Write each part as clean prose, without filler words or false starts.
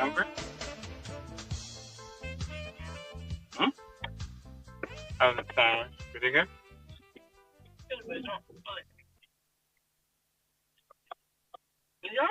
Number? Hmm? How's it sound? Pretty good? Yeah.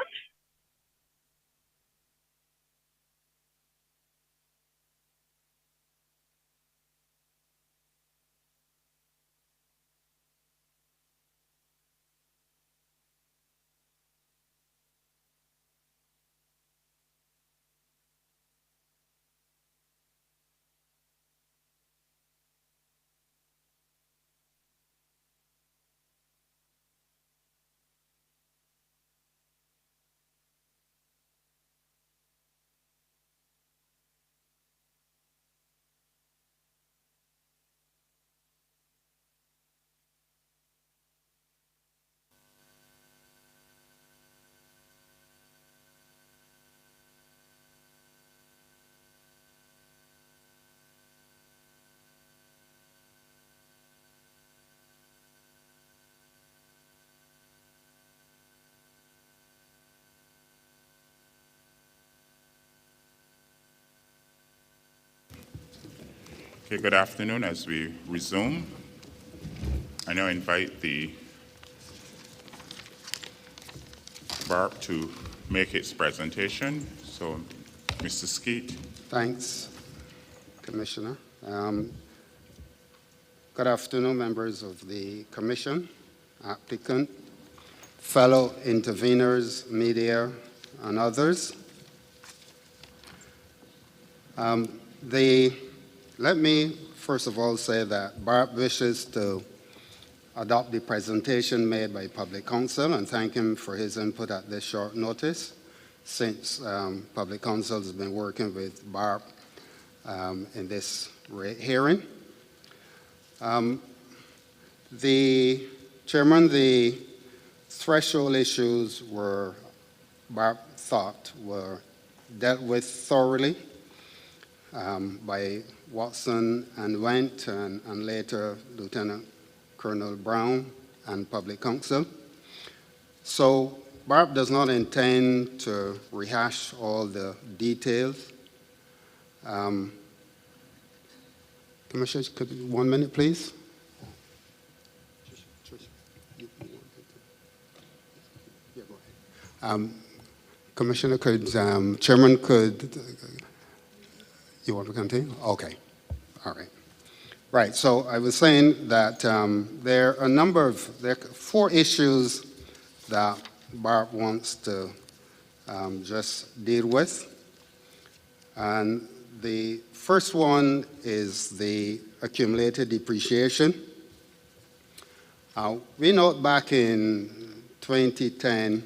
Okay, good afternoon. As we resume, I now invite the BARP to make its presentation. So, Mr. Skeet. Thanks, Commissioner. Good afternoon, members of the Commission, applicant, fellow interveners, media, and others. Let me first of all say that BARP wishes to adopt the presentation made by Public Counsel and thank him for his input at this short notice, since Public Counsel has been working with BARP in this hearing. The Chairman, the threshold issues BARP thought were dealt with thoroughly by Watson and Went and later Lieutenant Colonel Brown and Public Counsel. So BARP does not intend to rehash all the details. Commissioner, could 1 minute, please? Commissioner, Chairman, you want to continue? Okay, all right. Right, so I was saying that there are 4 issues that BARP wants to just deal with. And the first one is the accumulated depreciation. We note back in 2010,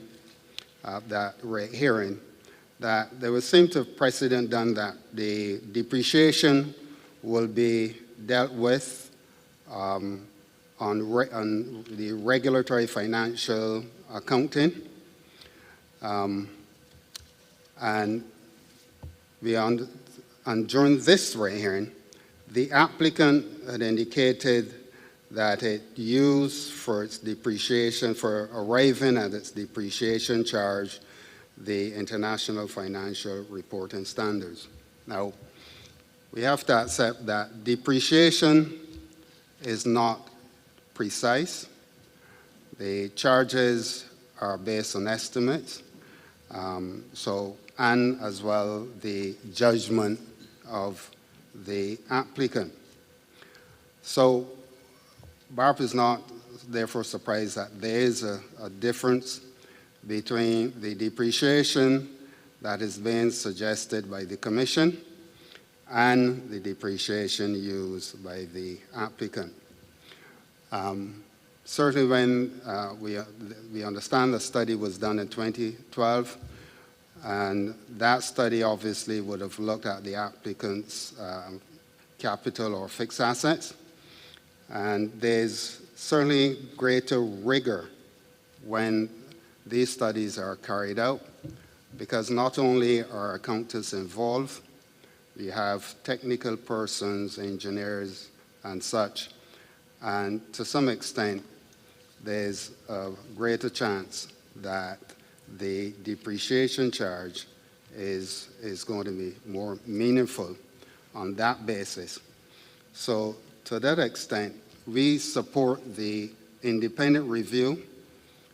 that hearing, that there was seemed to have precedent done that the depreciation will be dealt with on the regulatory financial accounting. And during this hearing, the applicant had indicated that it used for its depreciation, for arriving at its depreciation charge, the International Financial Reporting Standards. Now, we have to accept that depreciation is not precise. The charges are based on estimates, and as well the judgment of the applicant. So BARP is not therefore surprised that there is a difference between the depreciation that is being suggested by the Commission and the depreciation used by the applicant. Certainly when we understand the study was done in 2012, and that study obviously would have looked at the applicant's capital or fixed assets. And there's certainly greater rigor when these studies are carried out, because not only are accountants involved, we have technical persons, engineers, and such. And to some extent, there's a greater chance that the depreciation charge is going to be more meaningful on that basis. So to that extent, we support the independent review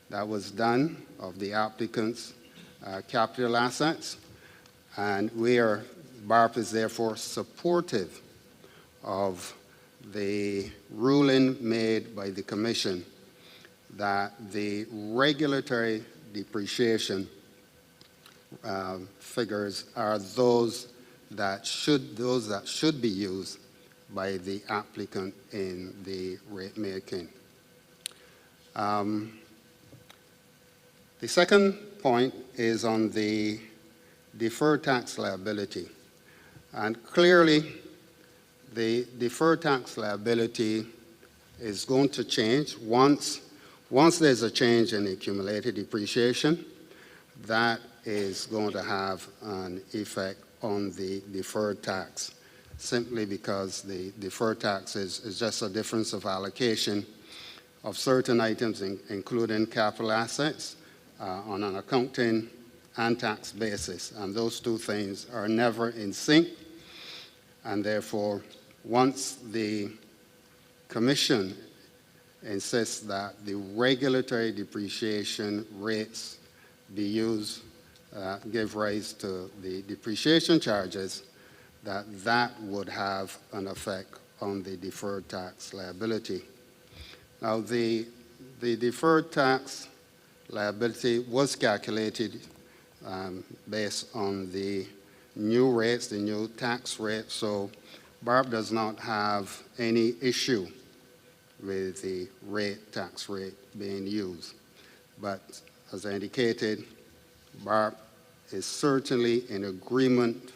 that was done of the applicant's capital assets, and BARP is therefore supportive of the ruling made by the Commission that the regulatory depreciation figures are those that should be used by the applicant in the rate making. The second point is on the deferred tax liability. And clearly, the deferred tax liability is going to change once there's a change in accumulated depreciation. That is going to have an effect on the deferred tax, simply because the deferred tax is just a difference of allocation of certain items, including capital assets, on an accounting and tax basis. And those two things are never in sync. And therefore, once the Commission insists that the regulatory depreciation rates be used, give rise to the depreciation charges, that would have an effect on the deferred tax liability. Now, the deferred tax liability was calculated based on the new rates, the new tax rate, so BARP does not have any issue with the tax rate being used. But as I indicated, BARP is certainly in agreement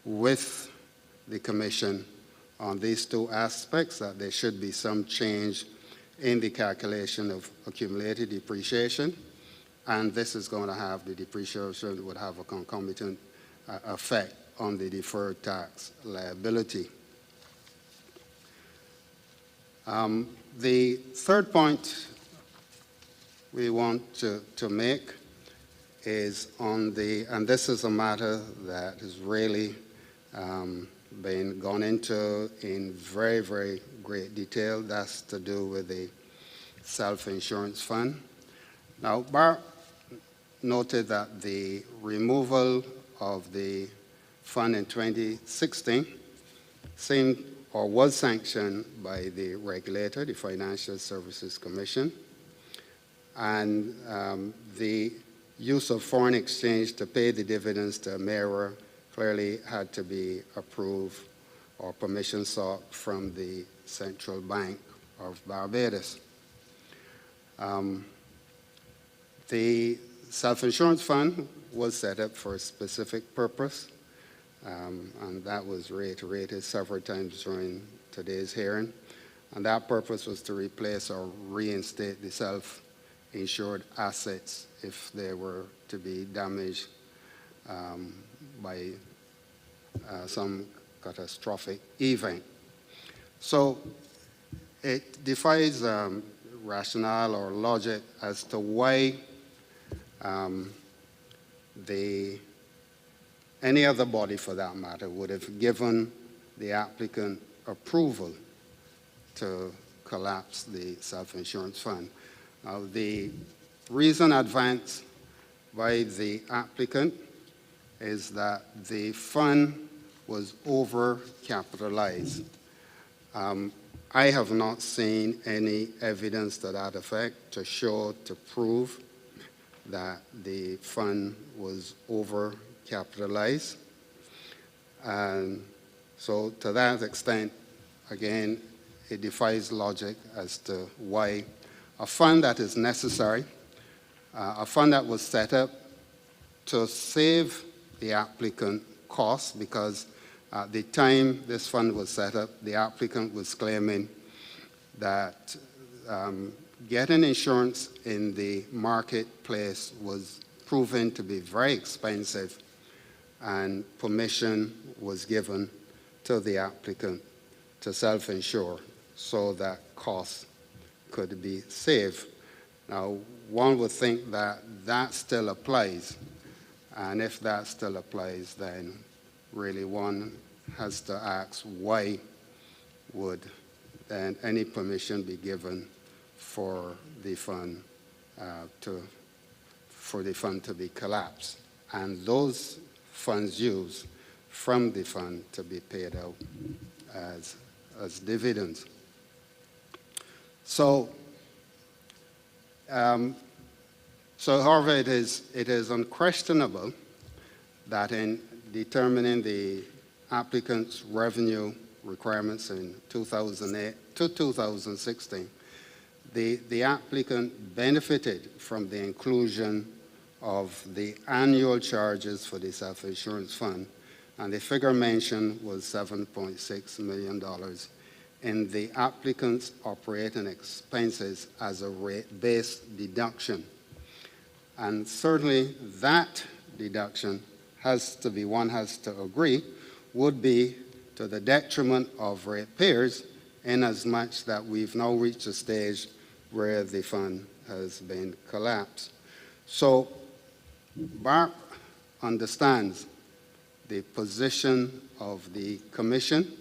with the Commission on these two aspects, that there should be some change in the calculation of accumulated depreciation, and this is going to have the depreciation would have a concomitant effect on the deferred tax liability. The third point we want to make is on and this is a matter that has really been gone into in very, very great detail. That's to do with the self-insurance fund. Now, BARP noted that the removal of the fund in 2016 was sanctioned by the regulator, the Financial Services Commission, and the use of foreign exchange to pay the dividends to Amera clearly had to be approved or permission sought from the Central Bank of Barbados. The self-insurance fund was set up for a specific purpose, and that was reiterated several times during today's hearing. And that purpose was to replace or reinstate the self-insured assets if they were to be damaged by some catastrophic event. So it defies rationale or logic as to why any other body, for that matter, would have given the applicant approval to collapse the self-insurance fund. Now, the reason advanced by the applicant is that the fund was over-capitalized. I have not seen any evidence to that effect to prove that the fund was over-capitalized. And so to that extent, again, it defies logic as to why a fund that is necessary, a fund that was set up to save the applicant costs, because at the time this fund was set up, the applicant was claiming that getting insurance in the marketplace was proven to be very expensive, and permission was given to the applicant to self-insure so that costs could be saved. Now, one would think that that still applies, And if that still applies, then really one has to ask why would then any permission be given for the fund to be collapsed, and those funds used from the fund to be paid out as dividends. So, however, it is unquestionable that in determining the applicant's revenue requirements in 2008 to 2016, the applicant benefited from the inclusion of the annual charges for the self-insurance fund, and the figure mentioned was $7.6 million in the applicant's operating expenses as a rate-based deduction. And certainly that deduction one has to agree, would be to the detriment of ratepayers, in as much that we've now reached a stage where the fund has been collapsed. So BARP understands the position of the Commission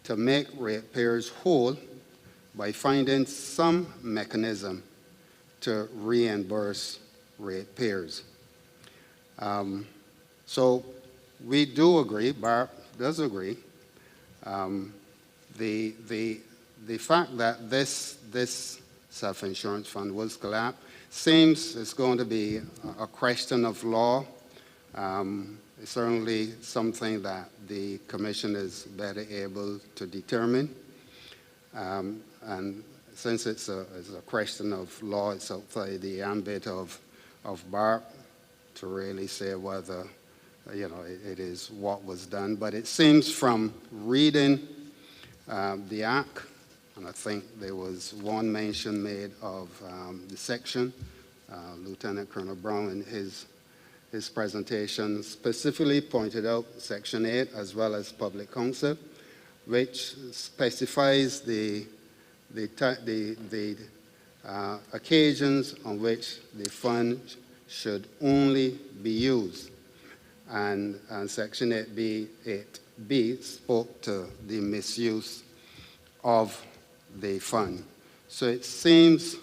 to make ratepayers whole by finding some mechanism to reimburse ratepayers. So we do agree, BARP does agree, the fact that this self-insurance fund was collapsed seems it's going to be a question of law. It's certainly something that the Commission is better able to determine. And since it's a question of law, it's outside the ambit of BARP to really say whether it is what was done. But it seems from reading the Act, and I think there was one mention made of the section, Lieutenant Colonel Brown in his presentation specifically pointed out Section 8 as well as Public Counsel, which specifies the occasions on which the fund should only be used. And Section 8B spoke to the misuse of the fund. So it seems,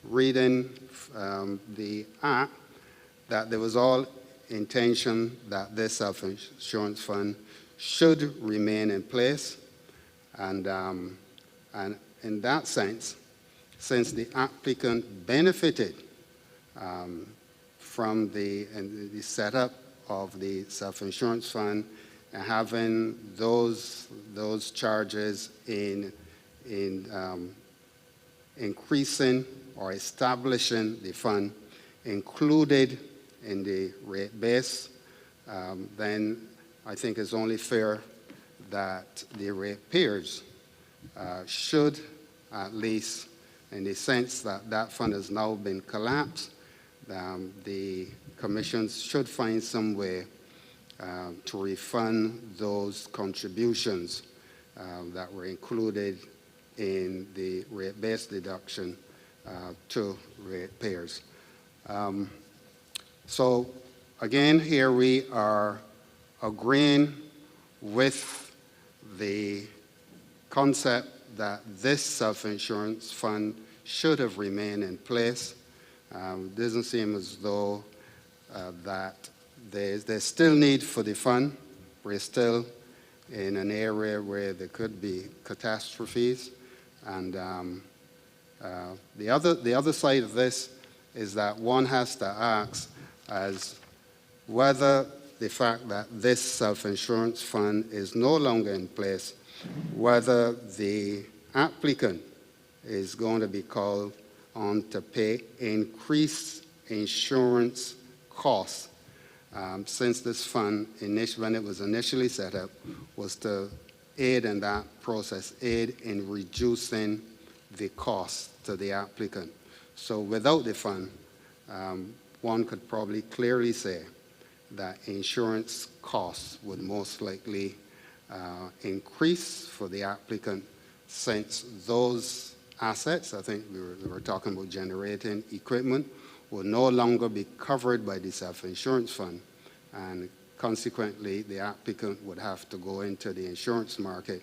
reading the Act, that there was all intention that this self-insurance fund should remain in place. And in that sense, since the applicant benefited from the setup of the self-insurance fund and having those charges in increasing or establishing the fund included in the rate base, then I think it's only fair that the ratepayers should, at least in the sense that that fund has now been collapsed, the Commission should find some way to refund those contributions that were included in the rate base deduction to ratepayers. So again, here we are agreeing with the concept that this self-insurance fund should have remained in place. It doesn't seem as though that there's still need for the fund. We're still in an area where there could be catastrophes. And the other side of this is that one has to ask as whether the fact that this self-insurance fund is no longer in place, whether the applicant is going to be called on to pay increased insurance costs, since this fund, when it was initially set up, was to aid in that process, aid in reducing the cost to the applicant. So without the fund, one could probably clearly say that insurance costs would most likely increase for the applicant, since those assets, I think we were talking about generating equipment, will no longer be covered by the self-insurance fund, and consequently, the applicant would have to go into the insurance market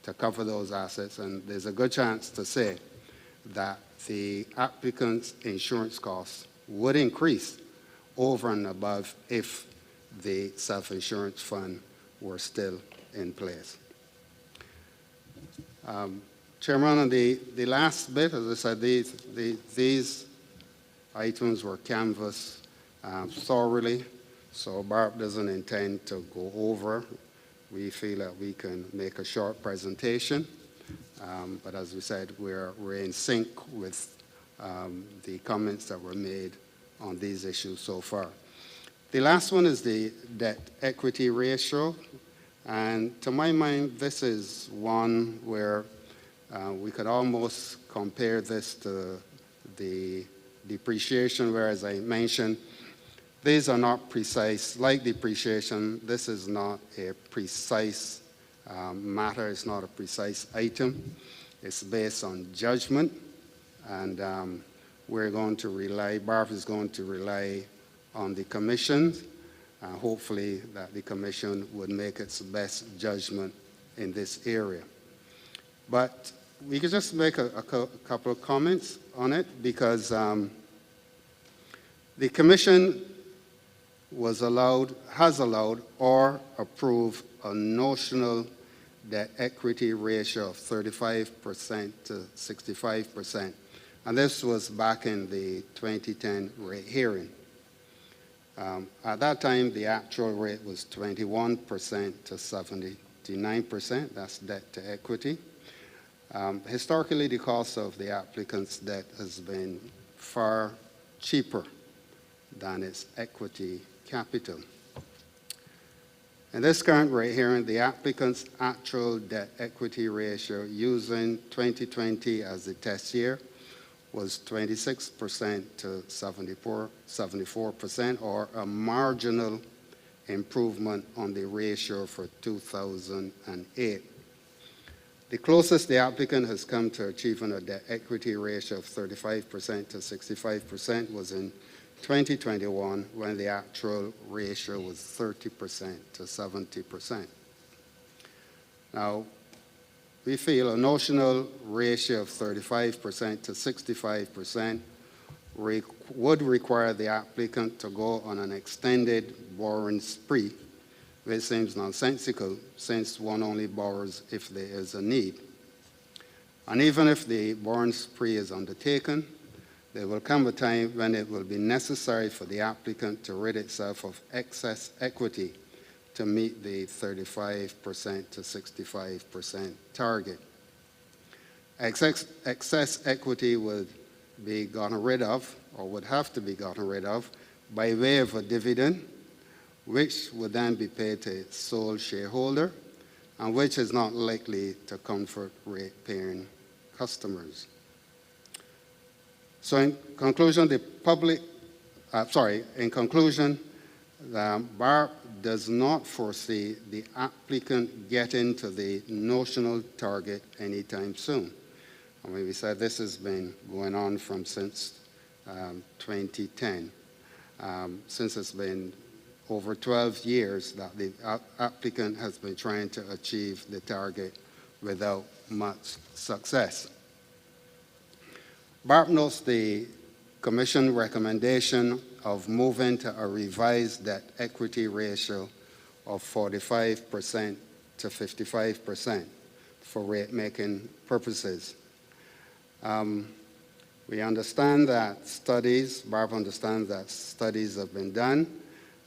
to cover those assets, and there's a good chance to say that the applicant's insurance costs would increase over and above if the self-insurance fund were still in place. Chairman, on the last bit, as I said, these items were canvassed thoroughly, so Barb doesn't intend to go over. We feel that we can make a short presentation, but as we said, we're in sync with the comments that were made on these issues so far. The last one is the debt equity ratio, and to my mind, this is one where we could almost compare this to the depreciation, where, as I mentioned, these are not precise. Like depreciation, this is not a precise matter. It's not a precise item. It's based on judgment, and we're going to rely, Barb is going to rely on the commission, hopefully that the commission would make its best judgment in this area. But we could just make a couple of comments on it, because the commission has allowed or approved a notional debt equity ratio of 35% to 65%. And this was back in the 2010 rate hearing. At that time, the actual rate was 21% to 79%. That's debt to equity. Historically, the cost of the applicant's debt has been far cheaper than its equity capital. In this current rate hearing, the applicant's actual debt equity ratio using 2020 as the test year was 26% to 74%, or a marginal improvement on the ratio for 2008. The closest the applicant has come to achieving a debt equity ratio of 35% to 65% was in 2021, when the actual ratio was 30% to 70%. Now, we feel a notional ratio of 35% to 65% would require the applicant to go on an extended borrowing spree, which seems nonsensical, since one only borrows if there is a need. And even if the borrowing spree is undertaken, there will come a time when it will be necessary for the applicant to rid itself of excess equity to meet the 35% to 65% target. Excess equity would be gotten rid of, or would have to be gotten rid of, by way of a dividend, which would then be paid to its sole shareholder, and which is not likely to comfort rate-paying customers. So in conclusion, BARP does not foresee the applicant getting to the notional target anytime soon. I mean, we said this has been going on since 2010. Since it's been over 12 years that the applicant has been trying to achieve the target without much success. BARP notes the Commission recommendation of moving to a revised debt equity ratio of 45% to 55% for rate-making purposes. We understand that BARP understands that studies have been done,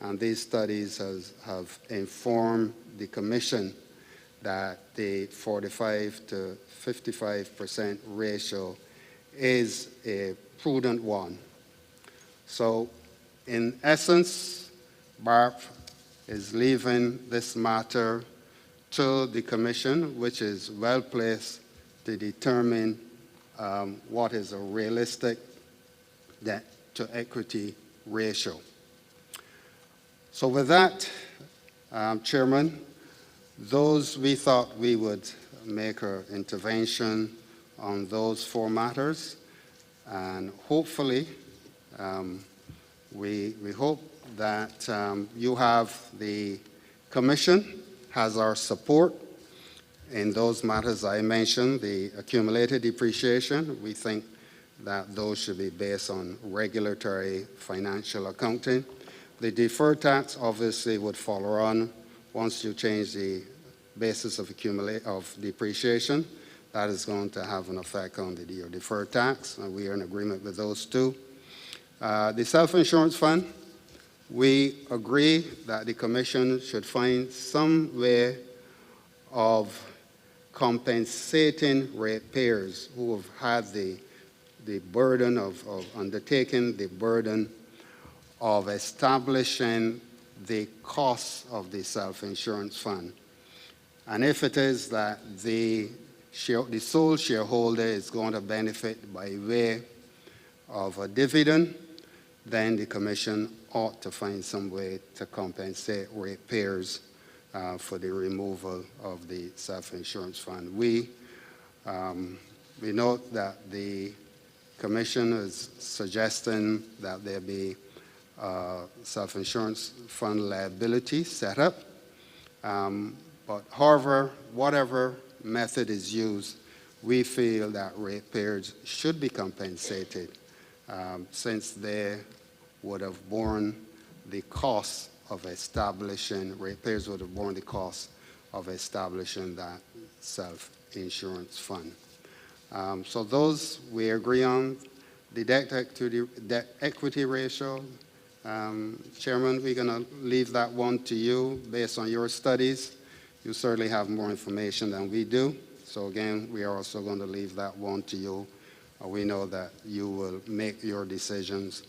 and these studies have informed the Commission that the 45 to 55% ratio is a prudent one. So, in essence, BARP is leaving this matter to the Commission, which is well placed to determine what is a realistic debt to equity ratio. So with that, Chairman, we thought we would make our intervention on those four matters, and hopefully We hope that you have the Commission has our support in those matters I mentioned, the accumulated depreciation. We think that those should be based on regulatory financial accounting. The deferred tax obviously would follow on once you change the basis of depreciation. That is going to have an effect on your deferred tax, and we are in agreement with those two. The self-insurance fund, we agree that the Commission should find some way of compensating ratepayers who have had the burden of undertaking the burden of establishing the costs of the self-insurance fund. And if it is that the sole shareholder is going to benefit by way of a dividend, then the Commission ought to find some way to compensate ratepayers for the removal of the self-insurance fund. We note that the Commission is suggesting that there be self-insurance fund liability set up. But however, whatever method is used, we feel that ratepayers should be compensated since they would have borne the cost of establishing, ratepayers would have borne the cost of establishing that self-insurance fund. So those we agree on. The debt equity ratio, Chairman, we're going to leave that one to you based on your studies. You certainly have more information than we do. So again, we are also going to leave that one to you. We know that you will make your decisions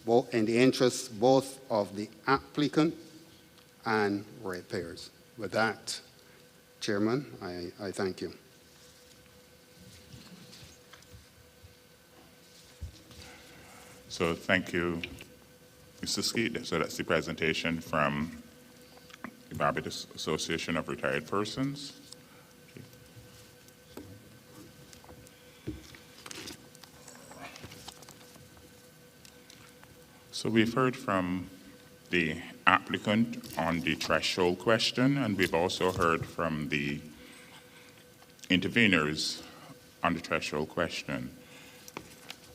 both in the interest both of the applicant and ratepayers. With that, Chairman, I thank you. So thank you, Mr. Skeet. So that's the presentation from the Barbados Association of Retired Persons. So we've heard from the applicant on the threshold question, and we've also heard from the interveners on the threshold question.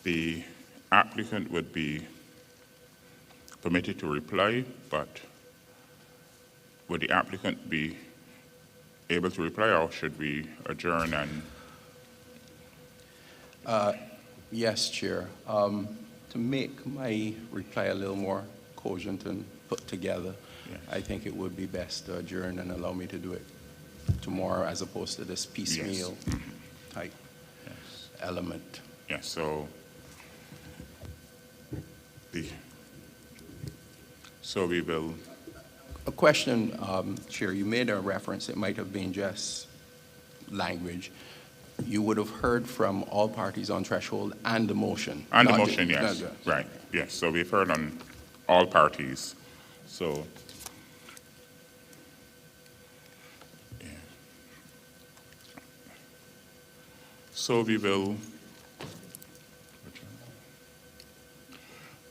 The applicant would be permitted to reply, but would the applicant be able to reply, or should we adjourn and? Yes, Chair. To make my reply a little more cogent and put together, yes. I think it would be best to adjourn and allow me to do it tomorrow as opposed to this piecemeal yes. Type yes. Element. Yes, so we will. A question, Chair, you made a reference, it might have been just language. You would have heard from all parties on threshold and the motion. And the motion, yes. Right, yes. So we've heard on all parties. So, yeah. So we will,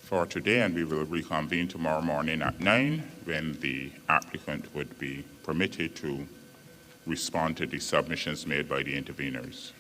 for today, and we will reconvene tomorrow morning at 9 when the applicant would be permitted to respond to the submissions made by the interveners.